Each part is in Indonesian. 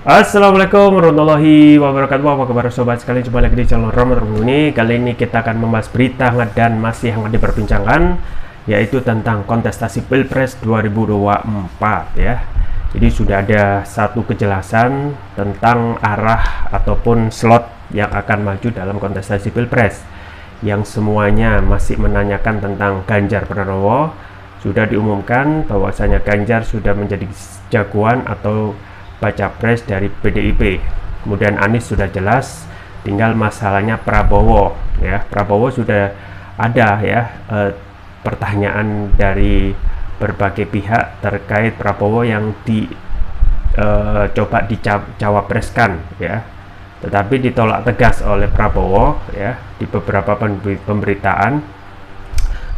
Assalamualaikum warahmatullahi wabarakatuh. Apa kabar sobat sekalian, jumpa lagi di channel Ramadan ini. Kali ini kita akan membahas berita hangat dan masih hangat diperbincangkan, yaitu tentang kontestasi Pilpres 2024 ya. Jadi sudah ada satu kejelasan tentang arah ataupun slot yang akan maju dalam kontestasi Pilpres. Yang semuanya masih menanyakan tentang Ganjar Pranowo. Sudah diumumkan bahwasanya Ganjar sudah menjadi jagoan atau baca pres dari PDIP. Kemudian Anies sudah jelas, tinggal masalahnya Prabowo ya. Prabowo sudah ada ya pertanyaan dari berbagai pihak terkait Prabowo yang coba dicawapreskan ya, tetapi ditolak tegas oleh Prabowo ya di beberapa pemberitaan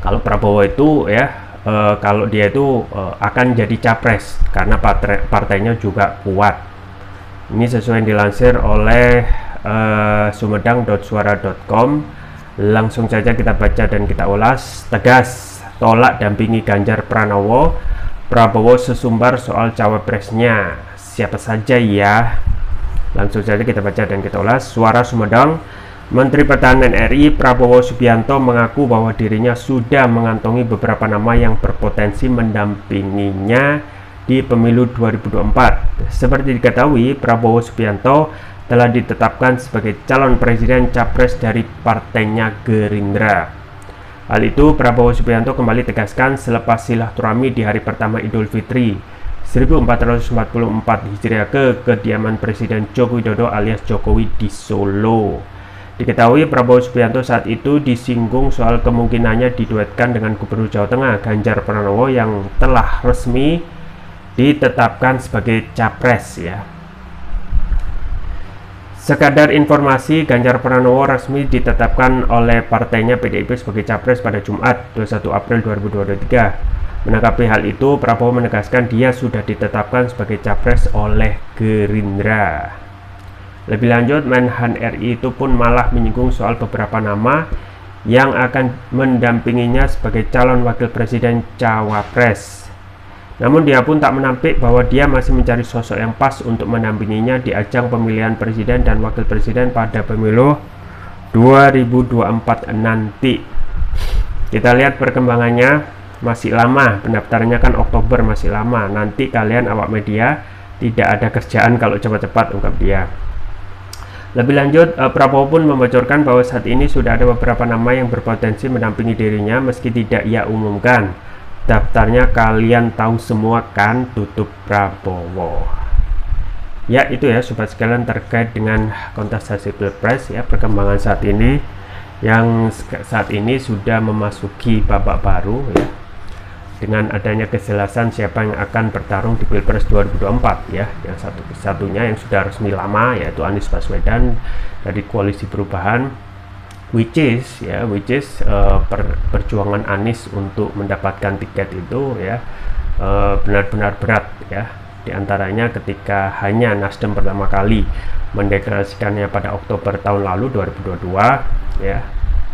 kalau Prabowo itu ya kalau dia itu akan jadi capres karena partainya juga kuat. Ini sesuai yang dilansir oleh sumedang.suara.com. Langsung saja kita baca dan kita ulas. Tegas tolak dampingi Ganjar Pranowo. Prabowo sesumbar soal cawapresnya. Siapa saja ya? Langsung saja kita baca dan kita ulas. Suara Sumedang. Menteri Pertahanan RI Prabowo Subianto mengaku bahwa dirinya sudah mengantongi beberapa nama yang berpotensi mendampinginya di pemilu 2024. Seperti diketahui, Prabowo Subianto telah ditetapkan sebagai calon presiden capres dari partainya Gerindra. Hal itu Prabowo Subianto kembali tegaskan selepas silaturahmi di hari pertama Idul Fitri 1444 Hijriah ke kediaman Presiden Joko Widodo alias Jokowi di Solo. Diketahui Prabowo Subianto saat itu disinggung soal kemungkinannya diduetkan dengan Gubernur Jawa Tengah Ganjar Pranowo yang telah resmi ditetapkan sebagai capres ya. Sekadar informasi, Ganjar Pranowo resmi ditetapkan oleh partainya PDIP sebagai capres pada Jumat 21 April 2023. Menanggapi hal itu, Prabowo menegaskan dia sudah ditetapkan sebagai capres oleh Gerindra. Lebih lanjut, Menhan RI itu pun malah menyinggung soal beberapa nama yang akan mendampinginya sebagai calon wakil presiden cawapres. Namun dia pun tak menampik bahwa dia masih mencari sosok yang pas untuk mendampinginya di ajang pemilihan presiden dan wakil presiden pada pemilu 2024 nanti. Kita lihat perkembangannya, masih lama, pendaftarannya kan Oktober, masih lama. Nanti kalian awak media tidak ada kerjaan kalau cepat-cepat, ungkap dia. Lebih lanjut, Prabowo pun membocorkan bahwa saat ini sudah ada beberapa nama yang berpotensi mendampingi dirinya meski tidak ia umumkan. Daftarnya kalian tahu semua kan, tutup Prabowo. Ya itu ya sobat sekalian terkait dengan kontestasi Pilpres ya, perkembangan saat ini yang saat ini sudah memasuki babak baru ya. Dengan adanya kejelasan siapa yang akan bertarung di Pilpres 2024 ya, yang satunya yang sudah resmi lama yaitu Anies Baswedan dari Koalisi Perubahan, which is perjuangan Anies untuk mendapatkan tiket itu ya benar-benar berat ya. Di antaranya ketika hanya Nasdem pertama kali mendeklarasikannya pada Oktober tahun lalu 2022 ya,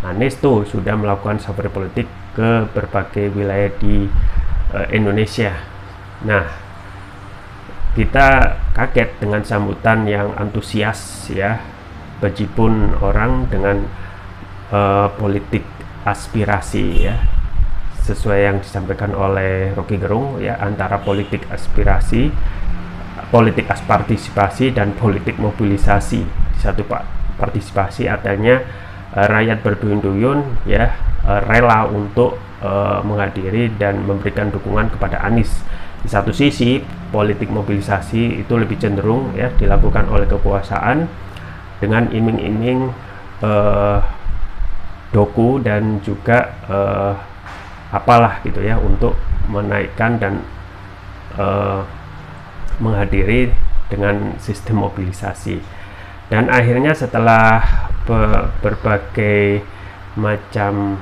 Anies tuh sudah melakukan safari politik ke berbagai wilayah di Indonesia. Nah, kita kaget dengan sambutan yang antusias ya, bejibun orang dengan politik aspirasi ya, sesuai yang disampaikan oleh Rocky Gerung ya, antara politik aspirasi, politik partisipasi dan politik mobilisasi. Satu partisipasi artinya rakyat berduyun-duyun ya rela untuk menghadiri dan memberikan dukungan kepada Anies. Di satu sisi politik mobilisasi itu lebih cenderung ya dilakukan oleh kekuasaan dengan iming-iming doku dan juga apalah gitu ya untuk menaikkan dan menghadiri dengan sistem mobilisasi. Dan akhirnya setelah berbagai macam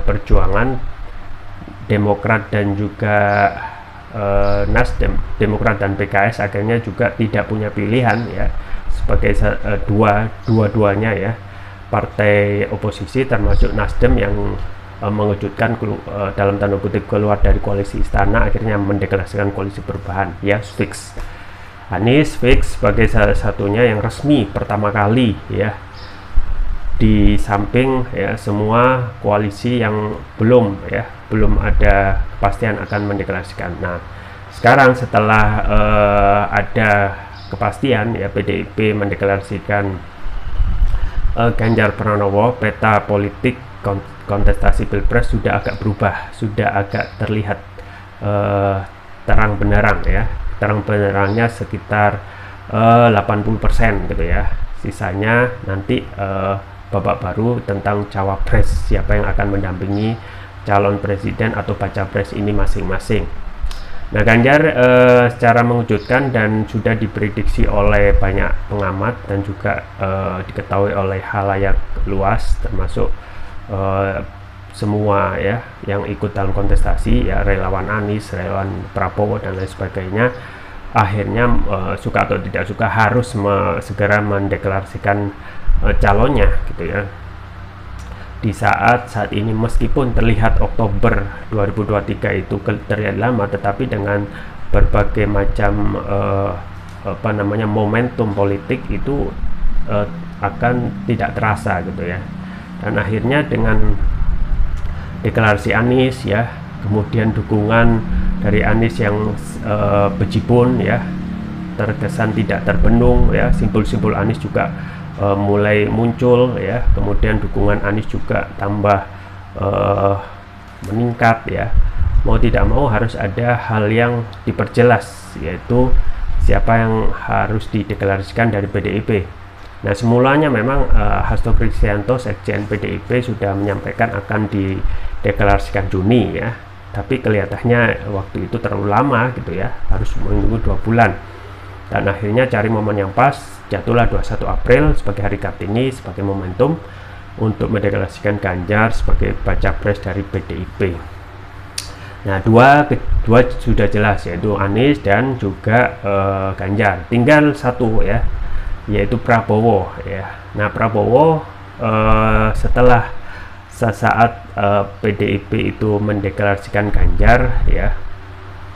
perjuangan Demokrat dan juga Nasdem, Demokrat dan PKS akhirnya juga tidak punya pilihan ya sebagai dua-duanya ya partai oposisi termasuk Nasdem yang mengejutkan dalam tanda kutip keluar dari koalisi istana, akhirnya mendeklarasikan koalisi perubahan ya fix. Anies fix sebagai salah satunya yang resmi pertama kali ya, di samping ya semua koalisi yang belum ada kepastian akan mendeklarasikan. Nah, sekarang setelah ada kepastian ya, PDIP mendeklarasikan Ganjar Pranowo, peta politik kontestasi Pilpres sudah agak berubah, sudah agak terlihat terang benderang ya. Terang benderangnya sekitar 80% gitu ya. Sisanya nanti babak baru tentang cawapres, siapa yang akan mendampingi calon presiden atau baca pres ini masing-masing. Nah, Ganjar secara mengejutkan dan sudah diprediksi oleh banyak pengamat dan juga diketahui oleh halayak luas, termasuk semua ya yang ikut dalam kontestasi ya, relawan Anies, relawan Prabowo dan lain sebagainya, akhirnya suka atau tidak suka harus segera mendeklarasikan calonnya gitu ya. Di saat ini meskipun terlihat Oktober 2023 itu terlihat lama, tetapi dengan berbagai macam momentum politik itu akan tidak terasa gitu ya. Dan akhirnya dengan deklarasi Anies ya, kemudian dukungan dari Anies yang bejibun ya, terkesan tidak terbendung ya, simpul-simpul Anies juga mulai muncul ya, kemudian dukungan Anies juga tambah meningkat ya. Mau tidak mau harus ada hal yang diperjelas, yaitu siapa yang harus dideklarasikan dari PDIP. Nah, semulanya memang Hasto Kristianto, Sekjen PDIP, sudah menyampaikan akan dideklarasikan Juni ya, tapi kelihatannya waktu itu terlalu lama gitu ya, harus menunggu 2 bulan. Dan akhirnya cari momen yang pas, jatuhlah 21 April sebagai hari Kartini, sebagai momentum untuk mendeklarasikan Ganjar sebagai baca pres dari PDIP. Nah, dua sudah jelas, yaitu Anies dan juga Ganjar. Tinggal satu ya, yaitu Prabowo ya. Nah, Prabowo setelah sesaat PDIP itu mendeklarasikan Ganjar ya,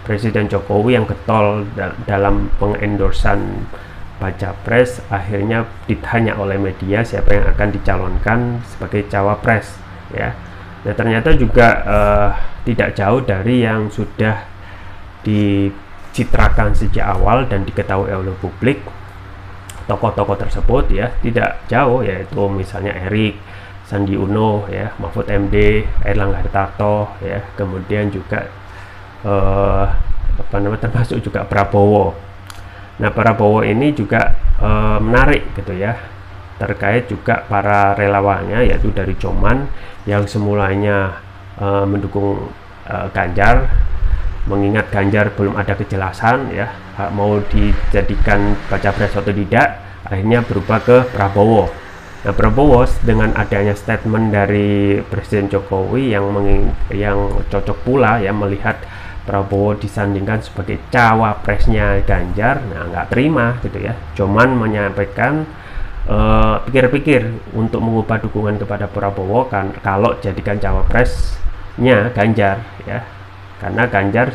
Presiden Jokowi yang getol dalam pengendorsan baca pres akhirnya ditanya oleh media siapa yang akan dicalonkan sebagai cawapres ya. Nah, ternyata juga tidak jauh dari yang sudah dicitrakan sejak awal dan diketahui oleh publik. Tokoh-tokoh tersebut ya tidak jauh, yaitu misalnya Erik, Sandi Uno ya, Mahfud MD, Erlangga Hartarto ya, kemudian juga termasuk juga Prabowo. Nah, Prabowo ini juga menarik gitu ya, terkait juga para relawannya, yaitu dari Coman yang semulanya mendukung Ganjar, mengingat Ganjar belum ada kejelasan ya mau dijadikan baca pres atau tidak, akhirnya berubah ke Prabowo. Nah, Prabowo dengan adanya statement dari Presiden Jokowi yang cocok pula ya, melihat Prabowo disandingkan sebagai cawapresnya Ganjar, nah nggak terima gitu ya. Cuman menyampaikan pikir-pikir untuk mengubah dukungan kepada Prabowo kan kalau jadikan cawapresnya Ganjar ya, karena Ganjar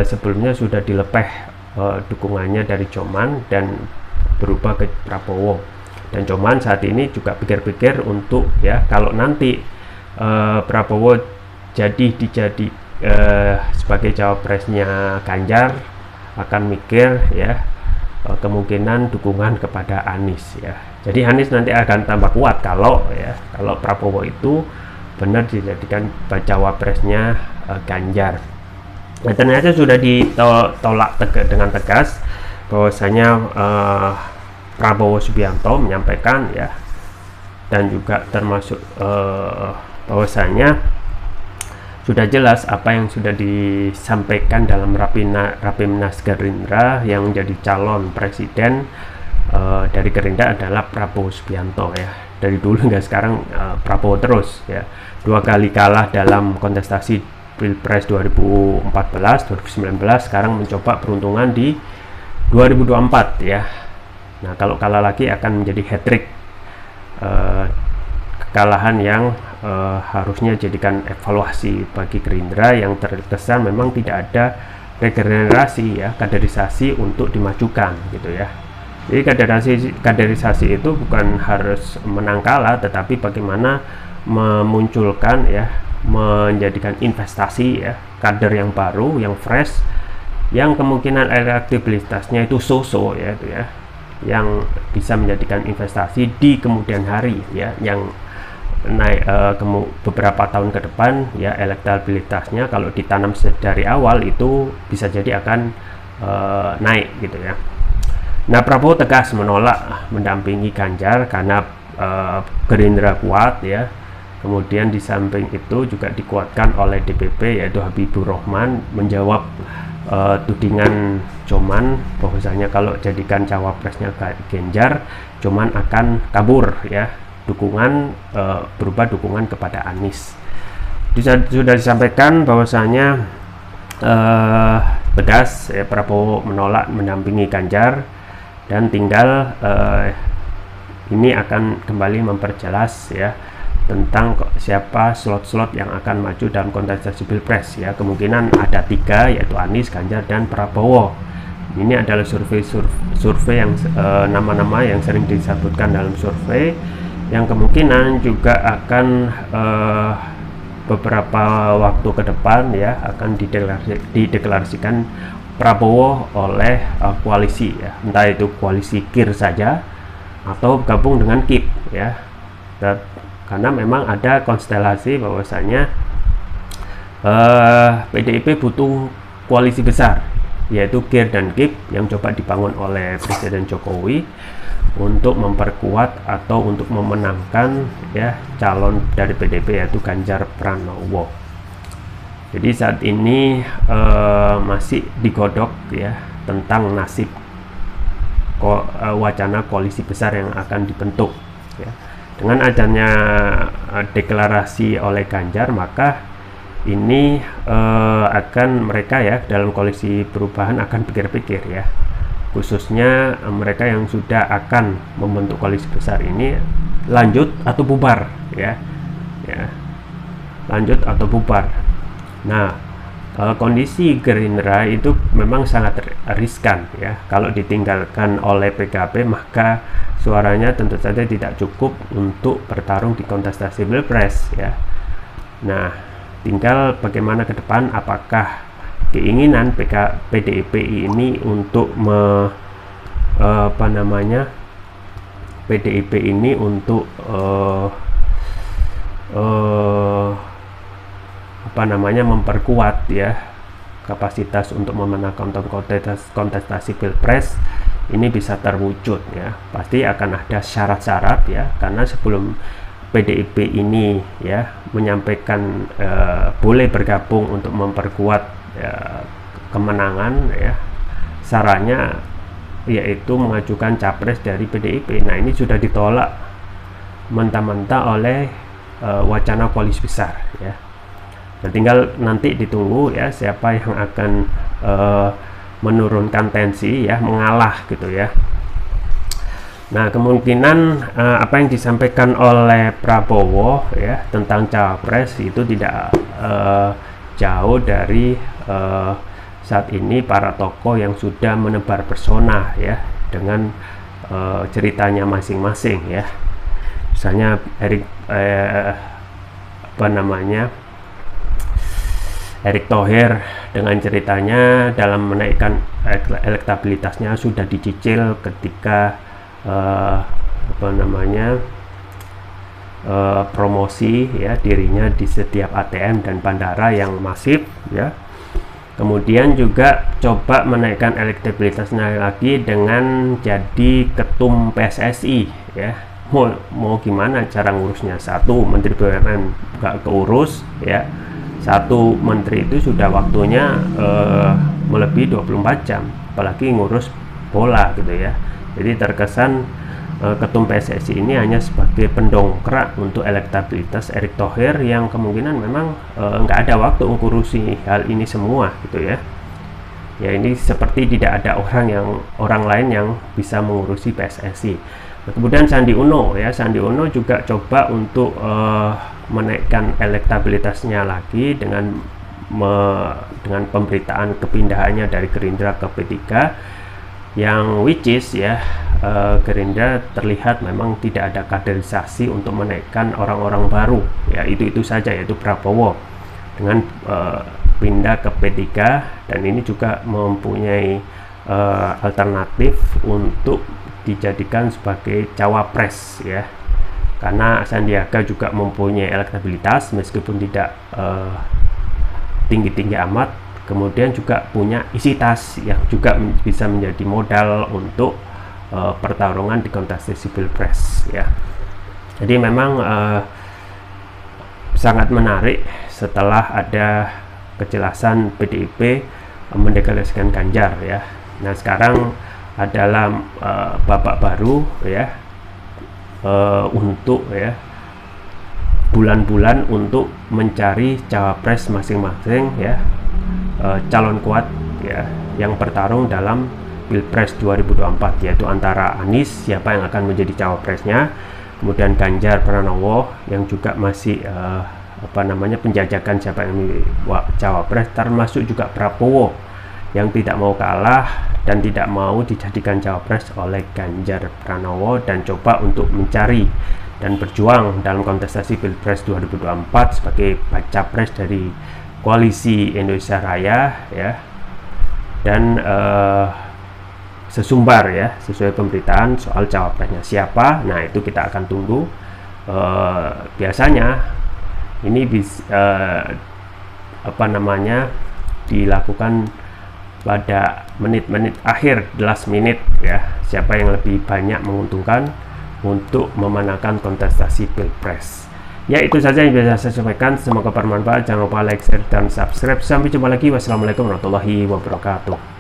sebelumnya sudah dilepeh dukungannya dari Coman dan berubah ke Prabowo. Dan Coman saat ini juga pikir-pikir untuk ya, kalau nanti Prabowo sebagai cawapresnya Ganjar, akan mikir ya kemungkinan dukungan kepada Anies ya. Jadi Anies nanti akan tambah kuat kalau Prabowo itu benar dijadikan cawapresnya Ganjar. Nah, ternyata sudah ditolak dengan tegas bahwasanya Prabowo Subianto menyampaikan ya, dan juga termasuk bahwasanya sudah jelas apa yang sudah disampaikan dalam Rapimnas Gerindra, yang menjadi calon presiden dari Gerindra adalah Prabowo Subianto ya. Dari dulu hingga sekarang Prabowo terus ya. 2 kali kalah dalam kontestasi Pilpres 2014, 2019, sekarang mencoba peruntungan di 2024 ya. Nah, kalau kalah lagi akan menjadi hat-trick, kekalahan yang harusnya jadikan evaluasi bagi Gerindra yang terkesan memang tidak ada regenerasi ya, kaderisasi untuk dimajukan gitu ya. Jadi kaderisasi itu bukan harus menang kalah, tetapi bagaimana memunculkan ya, menjadikan investasi ya, kader yang baru, yang fresh, yang kemungkinan elektabilitasnya itu so-so ya, itu ya, yang bisa menjadikan investasi di kemudian hari ya, yang naik beberapa tahun ke depan ya, elektabilitasnya kalau ditanam dari awal itu bisa jadi akan naik gitu ya. Nah, Prabowo tegas menolak mendampingi Ganjar karena Gerindra kuat ya. Kemudian di samping itu juga dikuatkan oleh DPP yaitu Habibur Rahman menjawab tudingan Joman bahwasanya kalau jadikan cawapresnya Ganjar, Joman akan kabur ya, dukungan berubah dukungan kepada Anies. Sudah disampaikan bahwasanya tegas ya, Prabowo menolak mendampingi Ganjar, dan tinggal ini akan kembali memperjelas ya tentang siapa slot-slot yang akan maju dalam kontestasi Pilpres ya. Kemungkinan ada 3 yaitu Anies, Ganjar, dan Prabowo. Ini adalah survei yang nama-nama yang sering disebutkan dalam survei, yang kemungkinan juga akan beberapa waktu ke depan ya akan dideklarasikan Prabowo oleh koalisi ya, entah itu koalisi KIR saja atau gabung dengan KIP ya. Karena memang ada konstelasi bahwasanya PDIP butuh koalisi besar yaitu KIR dan KIP yang coba dibangun oleh Presiden Jokowi untuk memperkuat atau untuk memenangkan ya calon dari PDIP yaitu Ganjar Pranowo. Jadi saat ini masih digodok ya tentang nasib wacana koalisi besar yang akan dibentuk ya. Dengan adanya deklarasi oleh Ganjar, maka ini akan mereka ya dalam koalisi perubahan akan pikir-pikir ya, khususnya mereka yang sudah akan membentuk koalisi besar ini lanjut atau bubar ya, lanjut atau bubar. Nah, kondisi Gerindra itu memang sangat riskan ya. Kalau ditinggalkan oleh PKB, maka suaranya tentu saja tidak cukup untuk bertarung di kontestasi Pilpres ya. Nah, tinggal bagaimana ke depan, apakah keinginan PDIP ini untuk PDIP ini untuk memperkuat ya kapasitas untuk memenangkan kontestasi Pilpres ini bisa terwujud ya. Pasti akan ada syarat-syarat ya, karena sebelum PDIP ini ya menyampaikan boleh bergabung untuk memperkuat kemenangan ya, sarannya yaitu mengajukan capres dari PDIP. Nah, ini sudah ditolak mentah-mentah oleh wacana koalisi besar ya. Nah, tinggal nanti ditunggu ya siapa yang akan menurunkan tensi ya, mengalah gitu ya. Nah, kemungkinan apa yang disampaikan oleh Prabowo ya tentang cawapres itu tidak jauh dari saat ini para tokoh yang sudah menebar persona ya dengan ceritanya masing-masing ya. Misalnya Erick Thohir dengan ceritanya dalam menaikkan elektabilitasnya sudah dicicil ketika promosi ya dirinya di setiap ATM dan bandara yang masif ya. Kemudian juga coba menaikkan elektabilitasnya lagi dengan jadi ketum PSSI ya. Mau gimana cara ngurusnya? Satu, Menteri BUMN nggak keurus ya. Satu menteri itu sudah waktunya melebihi 24 jam, apalagi ngurus bola gitu ya. Jadi terkesan ketum PSSI ini hanya sebagai pendongkrak untuk elektabilitas Erick Thohir yang kemungkinan memang nggak ada waktu mengurusi hal ini semua gitu ya. Ya, ini seperti tidak ada orang lain yang bisa mengurusi PSSI. Nah, kemudian Sandi Uno juga coba untuk menaikkan elektabilitasnya lagi dengan dengan pemberitaan kepindahannya dari Gerindra ke P3, yang which is ya, Gerindra terlihat memang tidak ada kaderisasi untuk menaikkan orang-orang baru, ya itu saja, yaitu Prabowo dengan pindah ke P3, dan ini juga mempunyai alternatif untuk dijadikan sebagai cawapres ya, karena Sandiaga juga mempunyai elektabilitas meskipun tidak tinggi-tinggi amat, kemudian juga punya isi tas yang juga bisa menjadi modal untuk pertarungan di kontestasi pilpres ya. Jadi memang sangat menarik setelah ada kejelasan PDIP mendeklarasikan Ganjar ya. Nah sekarang adalah babak baru ya, untuk ya bulan-bulan untuk mencari cawapres masing-masing ya, calon kuat ya yang bertarung dalam Pilpres 2024, yaitu antara Anies, siapa yang akan menjadi cawapresnya, kemudian Ganjar Pranowo yang juga masih penjajakan siapa yang menjadi cawapres, termasuk juga Prabowo yang tidak mau kalah dan tidak mau dijadikan cawapres oleh Ganjar Pranowo dan coba untuk mencari dan berjuang dalam kontestasi Pilpres 2024 sebagai baca pres dari Koalisi Indonesia Raya ya, dan sesumbar ya sesuai pemberitaan soal cawapresnya siapa. Nah itu kita akan tunggu. Biasanya ini dilakukan pada menit-menit akhir, last minute ya, siapa yang lebih banyak menguntungkan untuk memenangkan kontestasi pilpres. Ya itu saja yang bisa saya sampaikan, semoga bermanfaat. Jangan lupa like, share, dan subscribe. Sampai jumpa lagi. Wassalamualaikum warahmatullahi wabarakatuh.